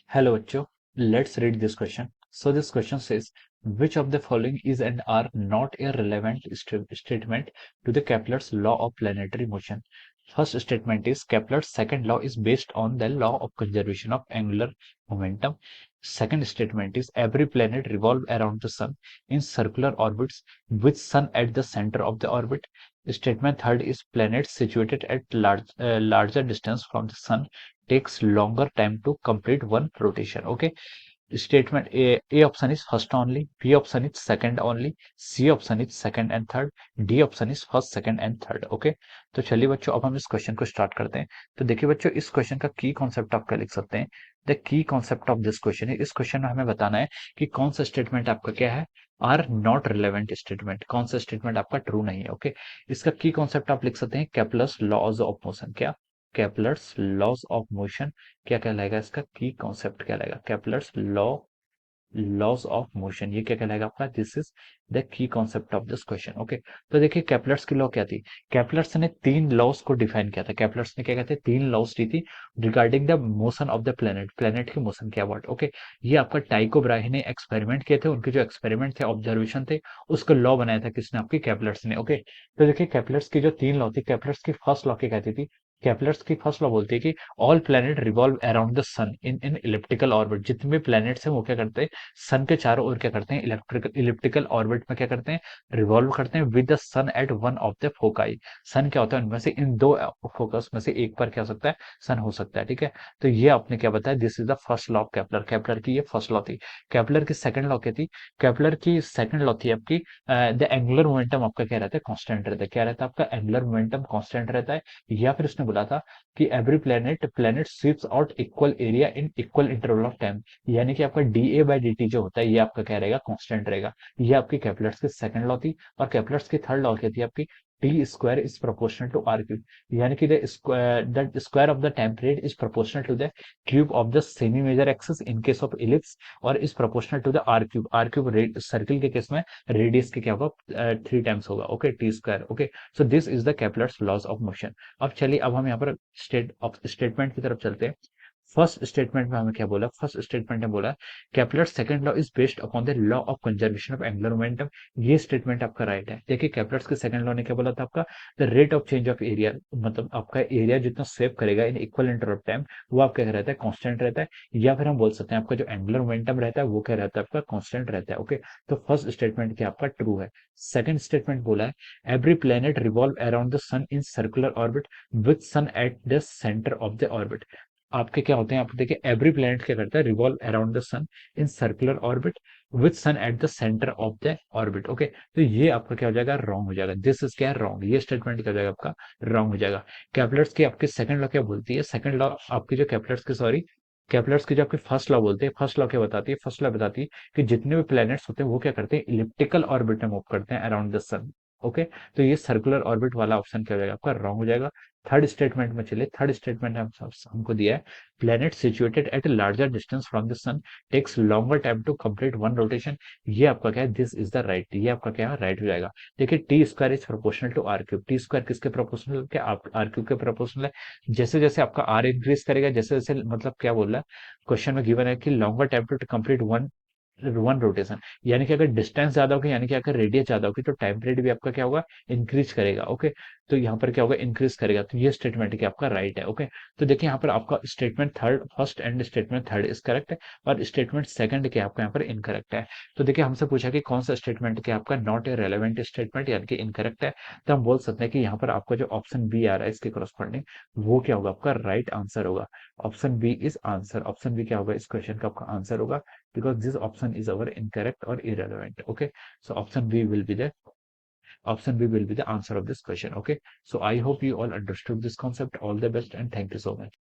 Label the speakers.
Speaker 1: Hello, Bachcho. Let's read this question. So this question says, which of the following is and are not a relevant statement to the Kepler's law of planetary motion? First statement is Kepler's second law is based on the law of conservation of angular momentum. Second statement is every planet revolves around the sun in circular orbits with sun at the center of the orbit. Statement third is planets situated at larger distance from the sun takes longer time to complete one rotation. Okay. Statement A option is first only, B option is second only, C option is second and third, D opशन is first second and third. Okay, तो चलिए बच्चों अब हम इस question को start करते हैं. तो देखिए बच्चों, इस क्वेश्चन का की कॉन्सेप्ट आप क्या लिख सकते हैं. The key concept of this question है, इस क्वेश्चन में हमें बताना है कि कौन सा स्टेटमेंट आपका क्या है, आर नॉट रिलेवेंट स्टेटमेंट, कौन सा स्टेटमेंट आपका ट्रू नहीं है. ओके, इसका की कॉन्सेप्ट आप लिख सकते हैं केप्लर्स लॉज ऑफ मोशन. क्या? Kepler's laws of motion. क्या कहलाएगा इसका की कॉन्सेप्ट, क्या रहेगा? केप्लर्स लॉज ऑफ मोशन, ये क्या कहलाएगा आपका? This is the key concept of this question. Okay, तो देखिए केप्लर्स की लॉ क्या थी. केप्लर्स ने तीन लॉज को डिफाइन किया था. केप्लर्स ने क्या कहते हैं, तीन लॉज दी थी regarding the motion of the planet, planet के मोशन के अबाउट. ओके, ये आपका टाइको ब्राहे ने एक्सपेरिमेंट किए थे, उनके जो एक्सपेरिमेंट थे, ऑब्जर्वेशन थे, उसका लॉ बनाया था किसने? आपकी केप्लर्स ने. ओके, तो देखिए केप्लर्स की जो तीन लॉ थी, केप्लर्स की फर्स्ट लॉ क्या कहती थी? केप्लर्स की फर्स्ट लॉ बोलती है कि all planet revolve around the sun in in elliptical orbit. जितने भी प्लैनेट्स हैं वो क्या करते हैं, सन के चारों ओर क्या करते हैं, इलिप्टिकल ऑर्बिट में क्या करते हैं, रिवॉल्व करते हैं with the sun at one of the foci. Sun क्या होता है उनमें से, इन दो फोकस में से एक पर क्या हो सकता है, सन हो सकता है. ठीक है, तो ये आपने क्या बताया, this is the first law of Kepler. Kepler की ये फर्स्ट लॉ थी. केपलर की सेकंड लॉ क्या थी? केपलर की सेकंड लॉ थी आपकी द एंगुलर मोमेंटम आपका क्या रहता है, कांस्टेंट रहता है. क्या रहता है आपका? एंगुलर मोमेंटम कांस्टेंट रहता है. या फिर उसने बोला था कि every planet planet sweeps out equal area in equal interval of time, यानी कि आपका D A by D T जो होता है ये आपका क्या रहेगा, कांस्टेंट रहेगा. ये आपकी केपलर्स की सेकंड लॉ थी. और केपलर्स की थर्ड लॉ क्या थी आपकी? T square is proportional to R cube, यानी कि the square of the temperate is proportional to the cube of the semi major axis in case of ellipse, और is proportional to the R cube. R cube circle के case में radius के क्या होगा, three times होगा. Okay, T square. Okay, so this is the Kepler's laws of motion. अब चलिए अब हम यहाँ पर स्टेटमेंट की तरफ चलते हैं. फर्स्ट स्टेटमेंट में हमें क्या बोला? फर्स्ट स्टेटमेंट ने बोला Kepler second law is based upon the law of conservation of angular momentum. ये स्टेटमेंट आपका राइट है. देखिए केपलर्स के सेकंड लॉ ने क्या बोला था आपका? The rate of change of area, मतलब आपका एरिया जितना स्वेप करेगा in equal inter of time, वो आपका क्या रहता है, कांस्टेंट रहता है. या फिर हम बोल सकते हैं आपका जो एंगुलर मोमेंटम रहता है वो क्या रहता है आपका, कांस्टेंट रहता है. ओके, तो फर्स्ट स्टेटमेंट क्या आपका ट्रू है. सेकंड स्टेटमेंट बोला है every planet revolve around the sun in circular orbit with sun at the centre of the orbit. आपके क्या होते हैं, आप देखिए एवरी प्लेनेट क्या करता है, revolve around the sun in circular orbit with sun at the centre of the orbit. Okay, तो ये आपका क्या हो जाएगा, रॉन्ग हो जाएगा. दिस इज क्या है, रॉन्ग. ये स्टेटमेंट क्या हो जाएगा आपका, रॉन्ग हो जाएगा. केपलर्स की आपकी सेकंड लॉ क्या बोलती है? सेकंड लॉ आपकी जो केपलर्स की, सॉरी, केपलर्स की जो आपकी फर्स्ट लॉ बोलते हैं, फर्स्ट लॉ क्या बताती है? फर्स्ट लॉ बताती है कि जितने भी प्लैनेट्स होते हैं वो क्या करते हैं, इलिप्टिकल ऑर्बिट में मूव करते हैं अराउंड द सन. ओके, तो ये सर्कुलर ऑर्बिट वाला ऑप्शन क्या हो जाएगा आपका, रॉन्ग हो जाएगा. थर्ड स्टेटमेंट में चले. थर्ड स्टेटमेंट हमको दिया है planet situated at larger distance from the sun takes longer time to complete one rotation. ये आपका क्या है, दिस इज द राइट. ये आपका क्या है, राइट हो जाएगा. देखिए T square is proportional to R cube. T square किसके प्रोपोर्शनल, क्या आर क्यूब के प्रोपोर्शनल है. जैसे जैसे आपका आर इंक्रीज करेगा, जैसे जैसे, मतलब क्या बोल रहा है क्वेश्चन में गिवन है कि longer time to complete one one rotation, यानी कि अगर डिस्टेंस ज्यादा होगी, यानी कि अगर रेडियस ज्यादा होगी, तो टाइम पीरियड भी आपका क्या होगा, इंक्रीज करेगा. ओके, तो यहाँ पर क्या होगा, इंक्रीज करेगा. तो ये स्टेटमेंट क्या आपका राइट है. ओके, तो देखिए यहाँ पर आपका statement third, first and statement third is correct है, और स्टेटमेंट सेकंड क्या आपका यहाँ पर इनकरेक्ट है. तो देखिए हमसे पूछा कि कौन सा स्टेटमेंट क्या आपका नॉट ए रेलेवेंट स्टेटमेंट, यानी कि इनकरेक्ट है. तो हम बोल सकते हैं कि यहाँ पर आपका जो ऑप्शन बी आ रहा है इसके करस्पॉन्डिंग, वो क्या होगा, आपका राइट आंसर होगा. Option B is answer. Option B क्या होगा, इस क्वेश्चन का आपका आंसर होगा, because this option is our incorrect or irrelevant. Okay, so option B will be the answer of this question. Okay, so I hope you all understood this concept. All the best and thank you so much.